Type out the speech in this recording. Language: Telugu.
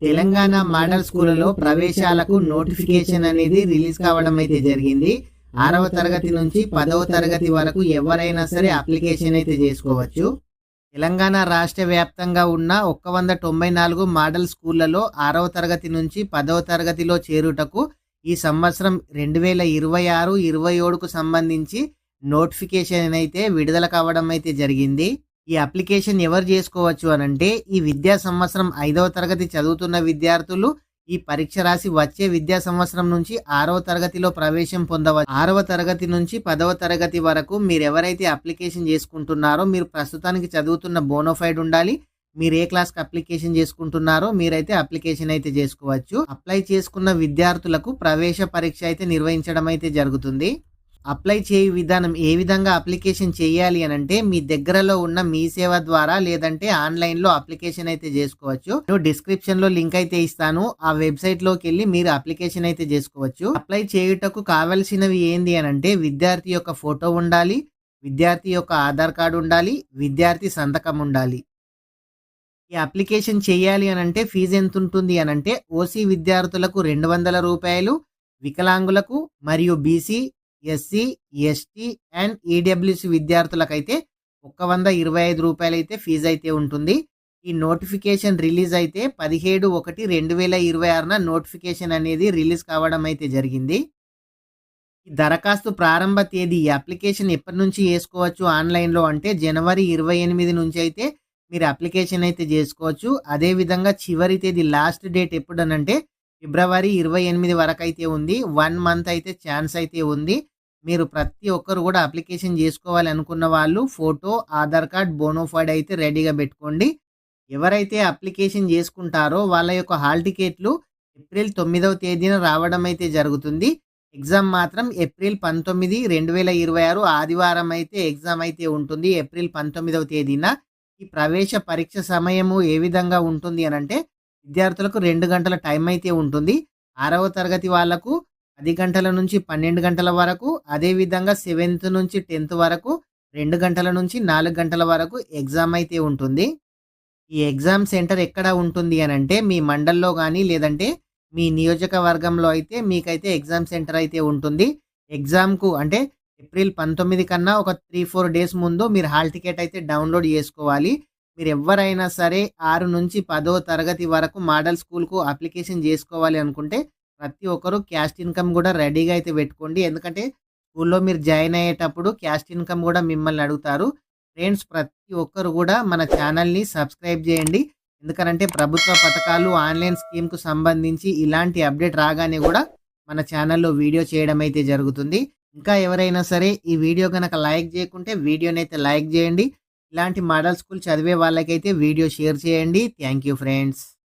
తెలంగాణ మోడల్ స్కూళ్లలో ప్రవేశాలకు నోటిఫికేషన్ అనేది రిలీజ్ కావడం అయితే జరిగింది. 6వ తరగతి నుంచి 10వ తరగతి వరకు ఎవరైనా సరే అప్లికేషన్ అయితే చేసుకోవచ్చు. తెలంగాణ రాష్ట్ర వ్యాప్తంగా ఉన్న 194 మోడల్ స్కూళ్లలో 6వ తరగతి నుంచి 10వ తరగతిలో చేరుటకు ఈ సంవత్సరం 2026-27కు సంబంధించి నోటిఫికేషన్ అయితే విడుదల కావడం అయితే జరిగింది. ఈ అప్లికేషన్ ఎవరు చేసుకోవచ్చు అనంటే ఈ విద్యా సంవత్సరం 5వ తరగతి చదువుతున్న విద్యార్థులు ఈ పరీక్ష రాసి వచ్చే విద్యా సంవత్సరం నుంచి 6వ తరగతిలో ప్రవేశం పొందవచ్చు. 6వ తరగతి నుంచి 10వ తరగతి వరకు మీరు ఎవరైతే అప్లికేషన్ చేసుకుంటున్నారో మీరు ప్రస్తుతానికి చదువుతున్న బోనోఫైడ్ ఉండాలి. మీరు ఏ క్లాస్కి అప్లికేషన్ చేసుకుంటున్నారో మీరైతే అప్లికేషన్ అయితే చేసుకోవచ్చు. అప్లై చేసుకున్న విద్యార్థులకు ప్రవేశ పరీక్ష అయితే నిర్వహించడం అయితే జరుగుతుంది. అప్లై చేయ విధానం ఏ విధంగా అప్లికేషన్ చేయాలి అని అంటే మీ దగ్గరలో ఉన్న మీ సేవ ద్వారా లేదంటే ఆన్లైన్లో అప్లికేషన్ అయితే చేసుకోవచ్చు. నేను డిస్క్రిప్షన్లో లింక్ అయితే ఇస్తాను. ఆ వెబ్సైట్లోకి వెళ్ళి మీరు అప్లికేషన్ అయితే చేసుకోవచ్చు. అప్లై చేయుటకు కావాల్సినవి ఏంది అని అంటే విద్యార్థి యొక్క ఫోటో ఉండాలి, విద్యార్థి యొక్క ఆధార్ కార్డు ఉండాలి, విద్యార్థి సంతకం ఉండాలి. ఈ అప్లికేషన్ చేయాలి అని అంటే ఫీజు ఎంత ఉంటుంది అని అంటే ఓసీ విద్యార్థులకు 200 రూపాయలు, వికలాంగులకు మరియు BC, SC, ST and EWC విద్యార్థులకైతే 125 రూపాయలు అయితే ఫీజు అయితే ఉంటుంది. ఈ నోటిఫికేషన్ రిలీజ్ అయితే 17/1/2026న నోటిఫికేషన్ అనేది రిలీజ్ కావడం అయితే జరిగింది. ఈ దరఖాస్తు ప్రారంభ తేదీ ఈ అప్లికేషన్ ఎప్పటి నుంచి చేసుకోవచ్చు ఆన్లైన్లో అంటే జనవరి 28 నుంచి అయితే మీరు అప్లికేషన్ అయితే చేసుకోవచ్చు. అదేవిధంగా చివరి తేదీ లాస్ట్ డేట్ ఎప్పుడనంటే ఫిబ్రవరి 28 వరకు అయితే ఉంది. 1 మంత్ అయితే ఛాన్స్ అయితే ఉంది. మీరు ప్రతి ఒక్కరు కూడా అప్లికేషన్ చేసుకోవాలి అనుకున్న వాళ్ళు ఫోటో, ఆధార్ కార్డ్, బోనోఫైడ్ అయితే రెడీగా పెట్టుకోండి. ఎవరైతే అప్లికేషన్ చేసుకుంటారో వాళ్ళ యొక్క హాల్ టికెట్లు ఏప్రిల్ 9వ తేదీన రావడం అయితే జరుగుతుంది. ఎగ్జామ్ మాత్రం ఏప్రిల్ 19, 2026 ఆదివారం అయితే ఎగ్జామ్ అయితే ఉంటుంది. ఏప్రిల్ 19వ తేదీన ఈ ప్రవేశ పరీక్ష సమయము ఏ విధంగా ఉంటుంది అని అంటే విద్యార్థులకు 2 గంటల టైం అయితే ఉంటుంది. 6వ తరగతి వాళ్లకు 10 గంటల నుంచి 12 గంటల వరకు, అదేవిధంగా 7th నుంచి 10th వరకు 2 గంటల నుంచి 4 గంటల వరకు ఎగ్జామ్ అయితే ఉంటుంది. ఈ ఎగ్జామ్ సెంటర్ ఎక్కడ ఉంటుంది అని అంటే మీ మండల్లో కానీ లేదంటే మీ నియోజకవర్గంలో అయితే మీకైతే ఎగ్జామ్ సెంటర్ అయితే ఉంటుంది. ఎగ్జామ్కు అంటే ఏప్రిల్ 19 కన్నా ఒక 3-4 డేస్ ముందు మీరు హాల్ టికెట్ అయితే డౌన్లోడ్ చేసుకోవాలి. మీరు ఎవరైనా సరే 6 నుంచి 10వ తరగతి వరకు మోడల్ స్కూల్కు అప్లికేషన్ చేసుకోవాలి అనుకుంటే ప్రతి ఒక్కరు క్యాస్ట్ ఇన్కమ్ కూడా రెడీగా అయితే పెట్టుకోండి. ఎందుకంటే స్కూల్లో మీరు జాయిన్ అయ్యేటప్పుడు క్యాస్ట్ ఇన్కమ్ కూడా మిమ్మల్ని అడుగుతారు. ఫ్రెండ్స్, ప్రతి ఒక్కరు కూడా మన ఛానల్ని సబ్స్క్రైబ్ చేయండి. ఎందుకంటే ప్రభుత్వ పథకాలు, ఆన్లైన్ స్కీమ్కు సంబంధించి ఇలాంటి అప్డేట్ రాగానే కూడా మన ఛానల్లో వీడియో చేయడం అయితే జరుగుతుంది. ఇంకా ఎవరైనా సరే ఈ వీడియో కనుక లైక్ చేయకుంటే వీడియోని అయితే లైక్ చేయండి. ఇలాంటి మోడల్ స్కూల్ చదివే వాళ్ళకైతే వీడియో షేర్ చేయండి. Thank you friends.